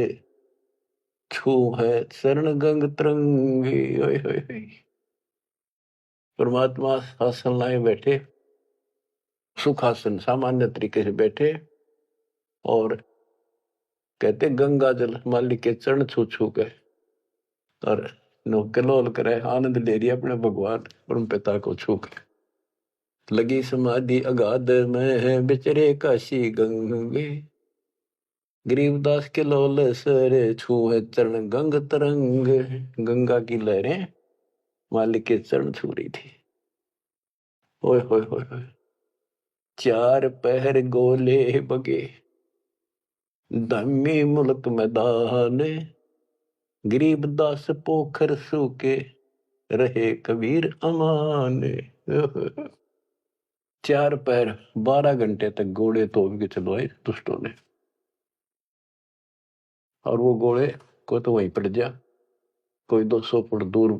छू है शरण गंग तरंगी। ओए होए होए। परमात्मा आसन लाए बैठे, सुखासन सामान्य तरीके से बैठे और कहते गंगा जल मालिक के चरण छू छू के और कलोल करे, आनंद ले रही अपने भगवान परम पिता को छू के। लगी समाधि अगाध में है बिचरे काशी गंगे, गरीबदास के लोल सरे छू है चरण गंग तरंग। गंगा की लहरें मालिक के चरण छू रही थी। ओए होए होए होए। चार पहर गोले बगे धम्मी मुल्क मैदान, गरीबदास पोखर सूके रहे कबीर अमान। 4 पैर 12 घंटे तक घोड़े तोड़ के चलवाए दुष्टों ने, और वो घोड़े को तो वहीं पड़ जा, कोई 200 फुट दूर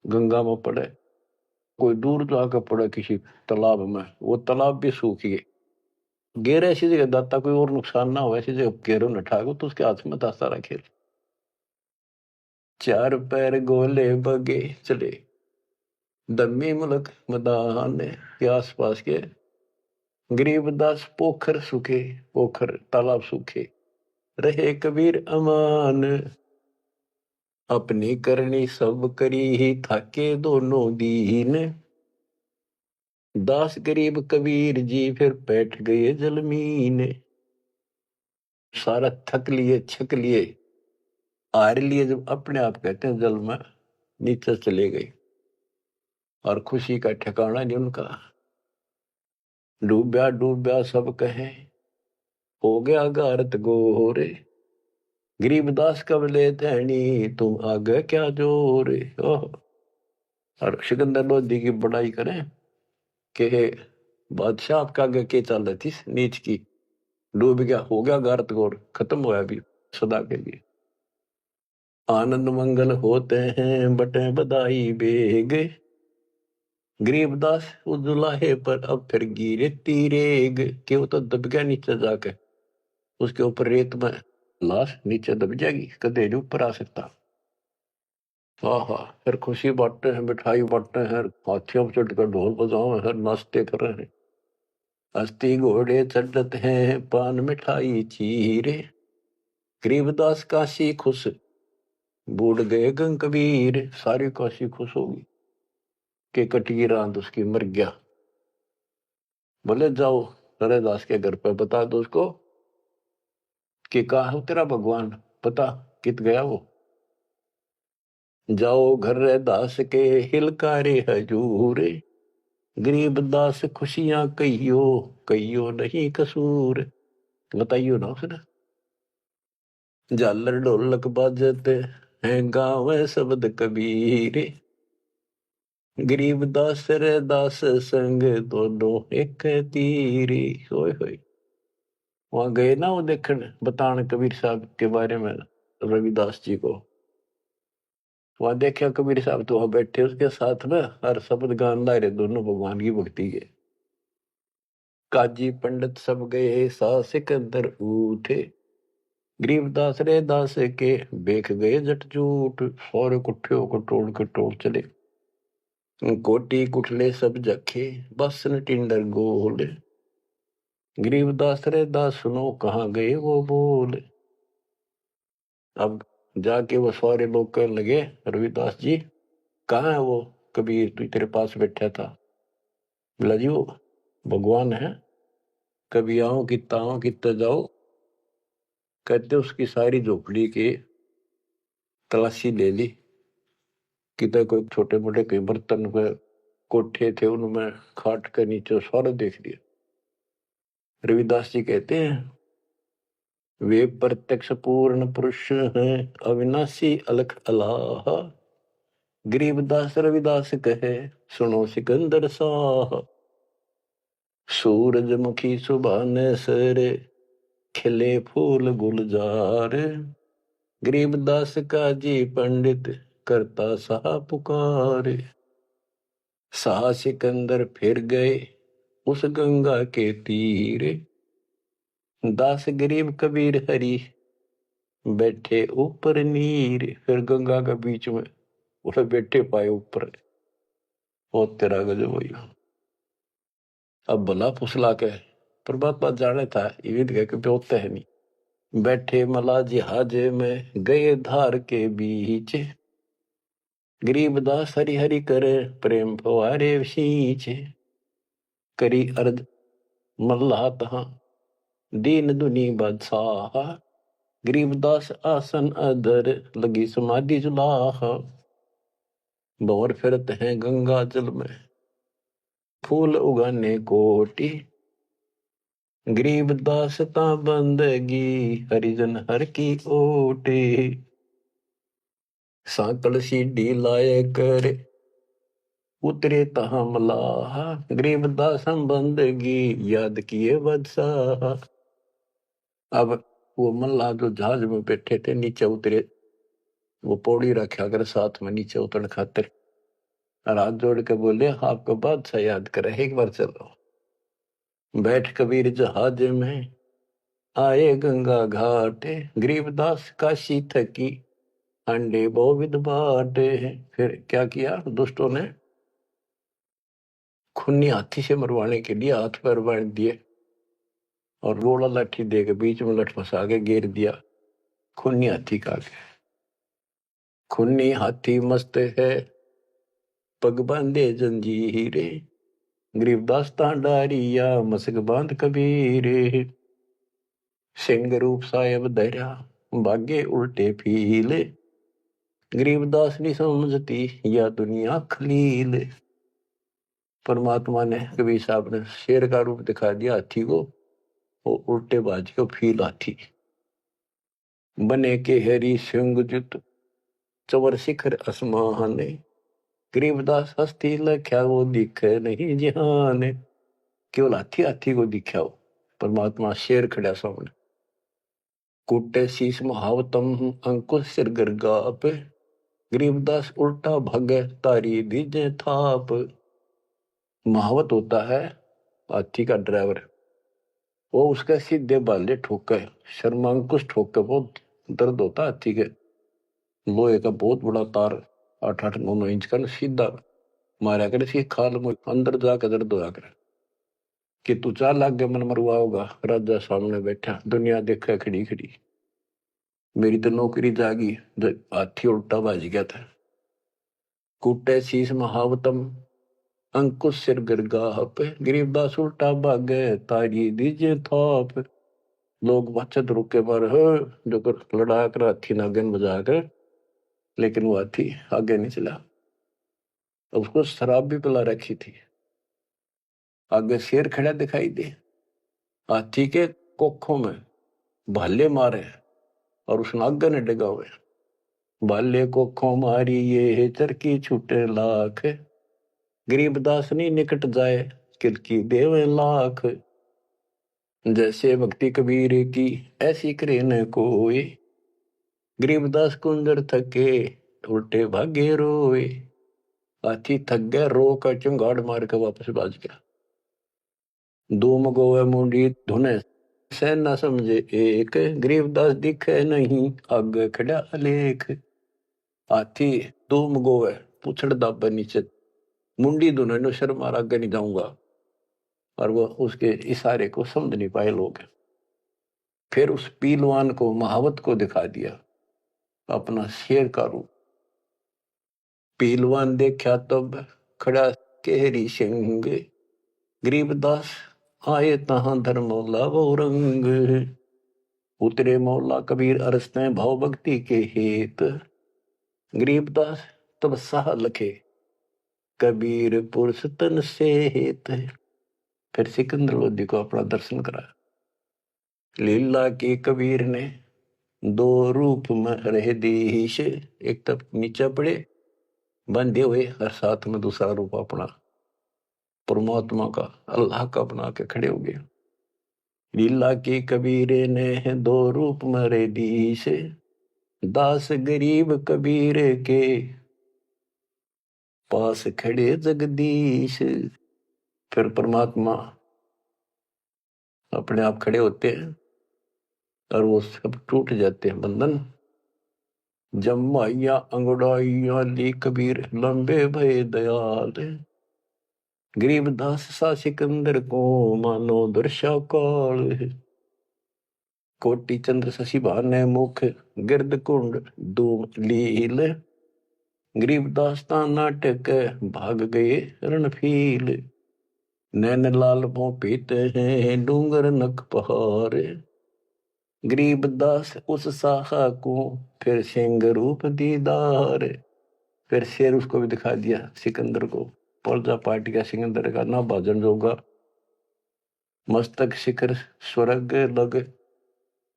गंगा में पड़े, कोई दूर जाकर पड़े किसी तालाब में, वो तालाब भी सूख गए। गेर ऐसी जगह दाता कोई और नुकसान ना हो, ऐसी जगह गेरों न ठाको तो उसके हाथ में दाता रखे। 4 पैर गोले बगे चले दम्मी मुल्क मैदान के आसपास के, गरीबदास पोखर सूखे, पोखर तालाब सूखे रहे कबीर अमान। अपनी करनी सब करी ही थाके दोनों दीन, दास गरीब कबीर जी फिर बैठ गए जलमीन। सारा थक लिए छक लिए हार लिए, जब अपने आप कहते हैं जल में नीचे चले गए और खुशी का ठिकाना नहीं उनका। डूब्या डूब्या सब कहे हो गया गारत गोरे, गरीबदास कबले धैनी तुम आगे क्या जोरे। और सिकंदर लोधी की बड़ाई करें कि बादशाह आपका आगे के चल रही थी नीच की, डूब गया, हो गया गारत गोर, खत्म होया भी सदा के लिए। आनंद मंगल होते हैं बटे बधाई बेग, गरीबदास उस दुलाहे पर अब फिर गिरे तीरेग। के वो तो दब गया नीचे जाके, उसके ऊपर रेत में लाश नीचे दब जाएगी, कदे नहीं ऊपर आ सकता। हाँ हाँ, फिर खुशी बांटते हैं, मिठाई बांटते हैं, हाथियों पर चढ़कर ढोल बजाओ हैं, नाश्ते कर रहे हैं। अस्थि घोड़े चढ़त हैं पान मिठाई चीरे, गरीबदास काशी खुश बूढ़ गए गंग कबीर। सारी काशी खुश होगी कि कटगी रात उसकी मर गया। बोले जाओ हरेदास के घर पर बता दो उसको कि कहा है तेरा भगवान, पता कित गया वो। जाओ घर दास के हिलकारे हजूर, गरीब दास खुशियां कहियो कहियो नहीं कसूर। बताइयो ना उसने। झालर ढोलक बाजते हैं गाँव शब्द कबीर, गरीब दास रे दास संग दोनों एक तीरी। होए होए। वहां गए ना वो देखने बताने कबीर साहब के बारे में रविदास जी को। वहां देखा कबीर साहब तो वहां बैठे उसके साथ में हर शब्द गान ला रहे दोनों भगवान की भक्ति के। काजी पंडित सब गए सा सिकंदर उठे। गरीबदास रे दास के बेख गए जट जूट। और कुठियों को टोड़ चले। कोटी कुठले सब जखे बसन टिंडर गोल। गरीबदास रे दास सुनो कहाँ गए वो बोल। अब जाके वो सारे लोग कहने लगे रविदास जी कहाँ है वो कबीर तू तेरे पास बैठा था। बोला जी वो भगवान है। कभी आओ कितना आओ कितना जाओ। कहते उसकी सारी झोपड़ी की तलाशी ले ली। कितने कोई छोटे मोटे कई बर्तन पे कोठे थे उनमें खाट के नीचे सारा देख लिया। रविदास जी कहते हैं वे प्रत्यक्ष पूर्ण पुरुष हैं अविनाशी अलख अलाह। गरीबदास रविदास कहे सुनो सिकंदर साह। सूरजमुखी सुबह ने सरे खिले फूल गुलजार। गरीबदास का जी पंडित करता सा पुकार। सा सिकंदर फिर गए उस गंगा के तीर। दास गरीब कबीर हरि बैठे ऊपर नीर। फिर गंगा के बीच में उसे बैठे पाए ऊपर। ओ तेरा गजब हुई। अब भला फुसला के परमात्मा जाने था ये के होते है नहीं। बैठे मला जिहाज में गए धार के बीच। गरीबदास हरि हरि करे प्रेम फवारे सींच। करी अर्ज मल्लाह तहां दीन दुनी बादशाह। गरीबदास आसन अधर लगी समाधि जुलाह। भंवर फिरत हैं गंगा जल में फूल उगाने कोटि। गरीबदास ता बंदगी हरिजन हर की ओटे। सांकल सीढ़ी लाए कर उतरे तहा मलाह। गरीबदास बंदगी याद किए बदशाह। अब वो मल्लाह जो जहाज में बैठे थे नीचे उतरे। वो पौड़ी रखा कर साथ में नीचे उतरने खातिर। और हाथ जोड़ के बोले आपको बादशाह याद करे एक बार चलो। बैठ कबीर जहाज में आए गंगा घाट। गरीबदास काशी थकी अंडे बोविद बाटे। फिर क्या किया दुष्टों ने खूनी हाथी से मरवाने के लिए हाथ पैर बांध दिए और गोला लाठी दे के बीच में लठ फंसा के घेर दिया। खूनी हाथी का खूनी हाथी मस्त है पग बांधे जंजीरे। गरीबदास डारिया मसक बांध कबीरे। सिंह रूप साहेब धरा भागे उल्टे फीले। गरीबदास नहीं समझती या दुनिया खलील। परमात्मा ने कबीर साहब ने शेर का रूप दिखा दिया हाथी को। वो उल्टे बाज को फील हाथी बने के हरी सिंह जुत चवर शिखर असमान। गरीबदास हस्ती लख्या वो दिखे नहीं जिहान। केवल हाथी हाथी को दिखा हो परमात्मा शेर खड़ा सामने। कुटे शीश महावतम अंकुश सिर गर्गाप। गरीबदास उल्टा भगे तारी दीजे थाप। महावत होता है हाथी का ड्राइवर। वो उसके सीधे बाले ठोके शर्मांकुश ठोके बहुत दर्द होता है हाथी के। लोहे का बहुत बड़ा तार 8-8-9-9 इंच का सीधा मारा करे सी खाल में अंदर जाकर दर्द होया करे कि तू चाल लाग गया मन मरवा होगा। राजा सामने बैठा दुनिया देखा खड़ी खड़ी। मेरी तो नौकरी जागी हाथी उल्टा बाज गया था। कुटे शीश महावतम अंकुश सिर गिरगाह पे। गरीबदास उल्टा भागे तारी दीजे थाप। लोग बचत रुके पर जो कर लड़ा कर हाथी नागन बजा कर। लेकिन वो हाथी आगे नहीं चला। उसको शराब भी पिला रखी थी। आगे शेर खड़ा दिखाई दे हाथी के कोखों में भाले मारे और उस नागन ने डगा हुए। भाले कोखों मारी ये चरकी छूटे लाख। गरीबदास नहीं निकट जाए किरकी देवे लाख। जैसे भक्ति कबीर की ऐसी करे न कोई। गरीबदास कुंदर थके उल्टे भागे रोए। हाथी थक गया, रो का चुंगाड़ मार के वापस बाज गया। धूम गोवे मुंडी धुने सह न समझे एक। गरीबदास दिखे नहीं आगे खड़ा अलेख। हाथी धूम गोवे पूछड़ दाबे नीचे, मुंडी धुने नो शर्म मार आगे नहीं जाऊंगा। और वो उसके इशारे को समझ नहीं पाए लोग। फिर उस पीलवान को महावत को दिखा दिया अपना शेर का रूप। पीलवान देखा तब खड़ा केहरी सिंह। गरीबदास आए तहां धर्म मौला वो रंग। उतरे मौला कबीर अरसते भाव भक्ति के हेत। गरीबदास तब साह लखे कबीर पुरुष तन से हेत। फिर सिकंदर लोधी को अपना दर्शन कराया। लीला की कबीर ने दो रूप में रह दीश। एक तब नीचे पड़े बंधे हुए और साथ में दूसरा रूप अपना परमात्मा का अल्लाह का बना के खड़े हो गए। लीला की कबीर ने दो रूप में रह दीश। दास गरीब कबीर के पास खड़े जगदीश। फिर परमात्मा अपने आप खड़े होते हैं और वो सब टूट जाते हैं बंधन। जमाइया अंगड़ाइया ली कबीर लंबे भय दयाल। गरीबदास सा सिकंदर को मानो दर्शा काल। कोटि चंद्र शशि भाने मुख गिरद कुंड धूम लील। गरीबदास ता नाटक भाग गए रणफील। नैन लाल भों पीते हैं डूंगर नख पहाड़। गरीबदास उस साहा को फिर सिंह रूप दीदार। फिर शेर उसको भी दिखा दिया सिकंदर को। पर्जा पार्टी का सिकंदर का ना भाजन जोगा। मस्तक शिखर स्वर्ग लग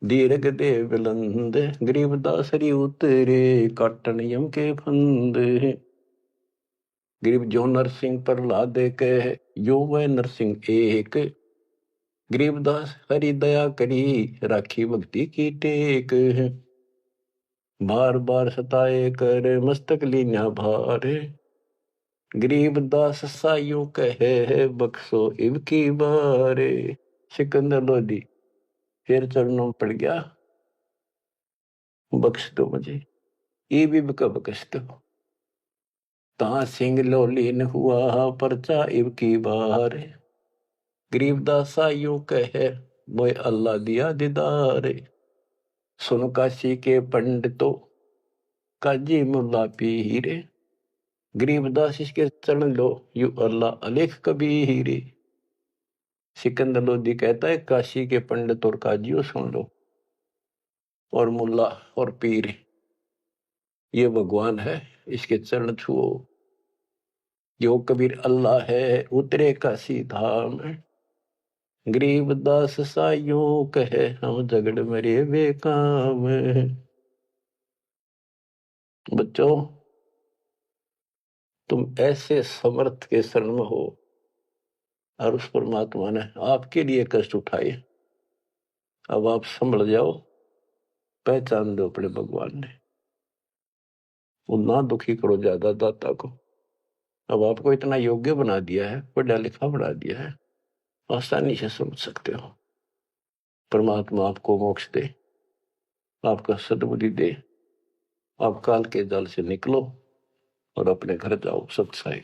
दीर्घ देव बुलंद। गरीबदास हरि उतरे काटन यम के फंद। गरीब जो नरसिंह प्रहलाद कह यो वह नरसिंह एक। गरीबदास हरि दया करी राखी भक्ति की टेक। बार बार सताए कर मस्तक लीना भार। गरीबदास साइयों कहे बख्शो इब की बारे। सिकंदर लोधी फिर चरणों पड़ गया, बख्श दो मुझे, ये भी बख्श दो। ता सिंह लोलीन हुआ परचा इब की बार। गरीबदास साइयों कहे मोए अल्लाह दिया दीदार। सुन काशी के पंडितों काजी मुल्ला पीर। गरीबदास इसके चरण लो यू अल्लाह अलेख कबीर। सिकंदर लोधी कहता है काशी के पंडित और काजियों सुन लो, और मुल्ला और पीर ये भगवान है, इसके चरण छुओ। यो कबीर अल्लाह है उतरे काशी धाम। गरीबदास साइयों कहे हम झगड़ मरे बेकाम। बच्चों तुम ऐसे समर्थ के शरण में हो और उस परमात्मा ने आपके लिए कष्ट उठाए। अब आप संभल जाओ, पहचान दो अपने भगवान ने। वो ना दुखी करो ज्यादा दाता को। अब आपको इतना योग्य बना दिया है, पढ़ा लिखा बना दिया है, आसानी से समझ सकते हो। परमात्मा आपको मोक्ष दे, आपका सद्बुद्धि दे। आप काल के जाल से निकलो और अपने घर जाओ सत्साई।